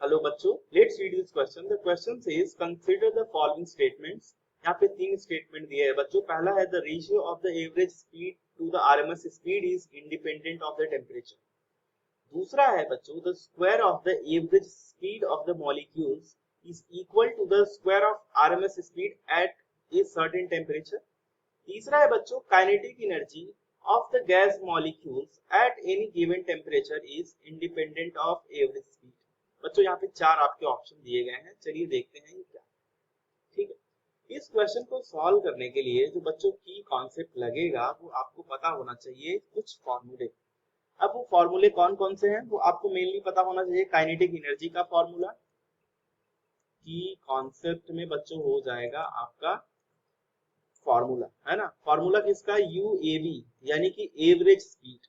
Hello बच्चों, let's read this question. The question says consider the following statements. यहाँ पे तीन स्टेटमेंट दिए हैं बच्चों। पहला है the ratio of the average speed to the RMS speed is independent of the temperature. दूसरा है बच्चों the square of the average speed of the molecules is equal to the square of RMS speed at a certain temperature. तीसरा है बच्चों kinetic energy of the gas molecules at any given temperature is independent of average speed. बच्चों यहाँ पे चार आपके option दिए गए हैं, चलिए देखते हैं ये क्या। ठीक है, इस क्वेश्चन को सॉल्व करने के लिए जो बच्चों की कॉन्सेप्ट लगेगा वो आपको पता होना चाहिए कुछ फॉर्मूले। अब वो फॉर्मूले कौन कौन से हैं वो आपको मेनली पता होना चाहिए। काइनेटिक एनर्जी का फॉर्मूला की कॉन्सेप्ट में बच्चों हो जाएगा आपका फॉर्मूला, है ना। फॉर्मूला किसका? यूएवी यानी कि एवरेज स्पीड।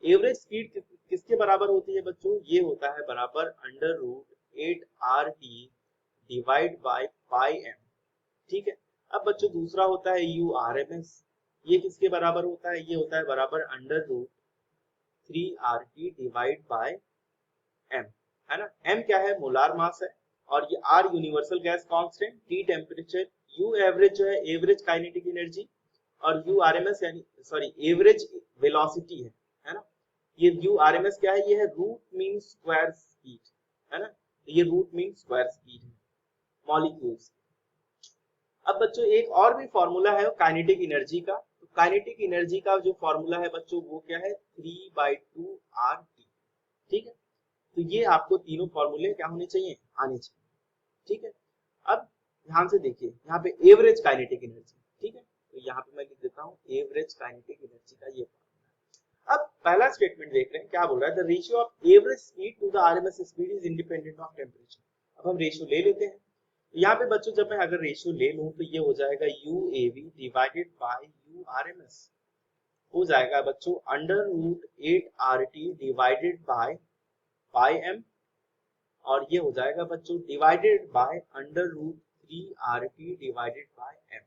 एवरेज स्पीड किसके बराबर होती है बच्चों? ये होता है बराबर under root 8RT divide by pi M. ठीक है, अब बच्चों दूसरा होता है URMS। ये किसके बराबर होता है? ये होता है बराबर under root 3RT divide by M, है ना। एम क्या है? मोलार मास है, और ये R universal gas constant, T temperature, U average जो है एवरेज काइनेटिक एनर्जी, और URMS यानी सॉरी एवरेज वेलोसिटी है ना। ये URMS क्या है? ये है रूट मीन स्क्वायर स्पीड, है ना। तो ये रूट मीन स्क्वायर स्पीड है मॉलिक्यूल्स। अब बच्चों एक और भी फॉर्मूला है काइनेटिक एनर्जी का। तो काइनेटिक एनर्जी का जो फॉर्मूला है बच्चों वो क्या है? 3/2RT। ठीक है, तो ये आपको तीनों फॉर्मूले क्या होने चाहिए? आने चाहिए। ठीक है, अब ध्यान से देखिए यहाँ पे एवरेज काइनेटिक एनर्जी। ठीक है, तो यहाँ पे मैं लिख देता हूँ एवरेज काइनेटिक एनर्जी का ये फॉर्मूला। अब पहला स्टेटमेंट देख रहे हैं, क्या बोल रहा है? The ratio of average speed to the RMS speed is independent of temperature. अब हम रेशियो ले लेते हैं। तो यहाँ पे बच्चों जब मैं अगर रेशियो ले लूं तो ये हो जाएगा UAV डिवाइडेड बाय URMS। हो जाएगा बच्चों under root 8RT divided by pi M, और ये हो जाएगा बच्चों divided by under root 3RT divided by M.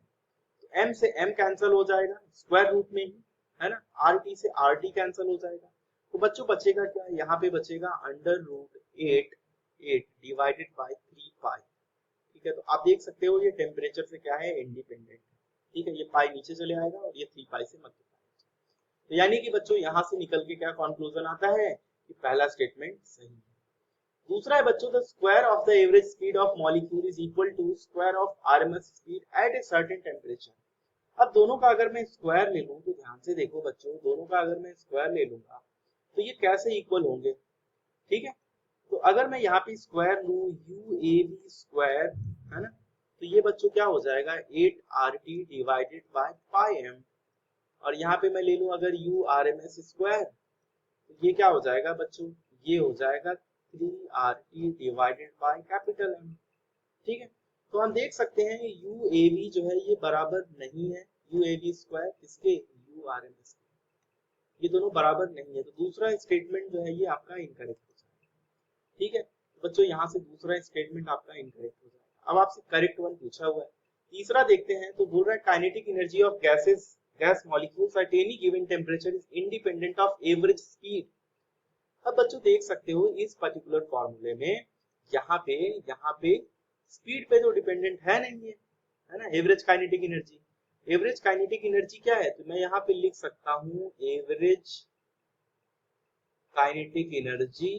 तो एम से एम कैंसिल हो जाएगा स्क्वायर रूट में ही, है ना। RT से RT कैंसिल हो जाएगा, तो बच्चों बचेगा क्या? यहाँ पे बचेगा अंडर रूट 8 डिवाइडेड बाय 3 पाई। ठीक है, तो आप देख सकते हो ये टेम्परेचर से क्या है? इंडिपेंडेंट है। ठीक है, ये पाई नीचे चले आएगा और ये 3 पाई से मल्टीप्लाई। तो यानी कि बच्चों यहाँ से निकल के क्या कंक्लूजन आता है कि पहला स्टेटमेंट सही है। दूसरा है बच्चों the square of the average speed of molecule is equal to square of RMS speed at a certain temperature. अब दोनों का अगर मैं स्क्वायर ले लूं तो ध्यान से देखो बच्चों, दोनों का अगर मैं स्क्वायर ले लूंगा तो ये कैसे इक्वल होंगे? ठीक है, तो अगर मैं यहाँ पे स्क्वायर लूं UAV स्क्वायर, है ना, तो ये बच्चों क्या हो जाएगा? 8RT divided by pi M. और यहाँ पे मैं ले लूं अगर URMS स्क्वायर, तो ये क्या हो जाएगा बच्चों? ये हो जाएगा 3RT divided by capital M. ठीक है, तो हम देख सकते हैं UAV जो है ये बराबर नहीं है UAV स्क्वायर इसके URMS के, ये दोनों बराबर नहीं है। तो दूसरा स्टेटमेंट जो है ये आपका इनकरेक्ट हो जाएगा। ठीक है, तो बच्चों यहाँ से दूसरा स्टेटमेंट आपका इनकरेक्ट हो जाएगा। अब आपसे करेक्ट वन पूछा हुआ है। तीसरा देखते हैं, तो बोल रहा है kinetic energy of gas molecules at any given temperature is independent of average speed. अब बच्चों देख सकते हो इस पर्टिकुलर फॉर्मूले में यहाँ पे स्पीड पे तो डिपेंडेंट है नहीं है ना। Average kinetic energy, average kinetic energy क्या है? तो मैं यहाँ पे लिख सकता हूँ average kinetic energy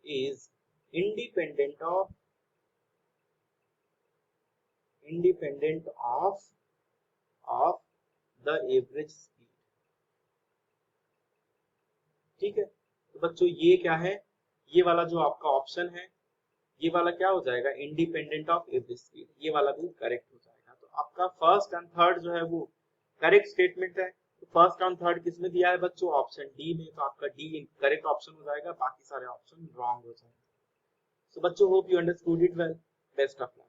is independent of the average speed। ठीक है, तो बच्चों ये क्या है? ये वाला जो आपका ऑप्शन है ये वाला क्या हो जाएगा? Independent of average speed. ये वाला भी करेक्ट हो जाएगा। तो आपका फर्स्ट एंड थर्ड जो है वो करेक्ट स्टेटमेंट है। तो फर्स्ट एंड थर्ड किसमें दिया है बच्चों? ऑप्शन डी में। तो आपका डी करेक्ट ऑप्शन हो जाएगा, बाकी सारे ऑप्शन रॉन्ग हो जाएंगे। So बच्चों, hope you understood it well. Best of luck.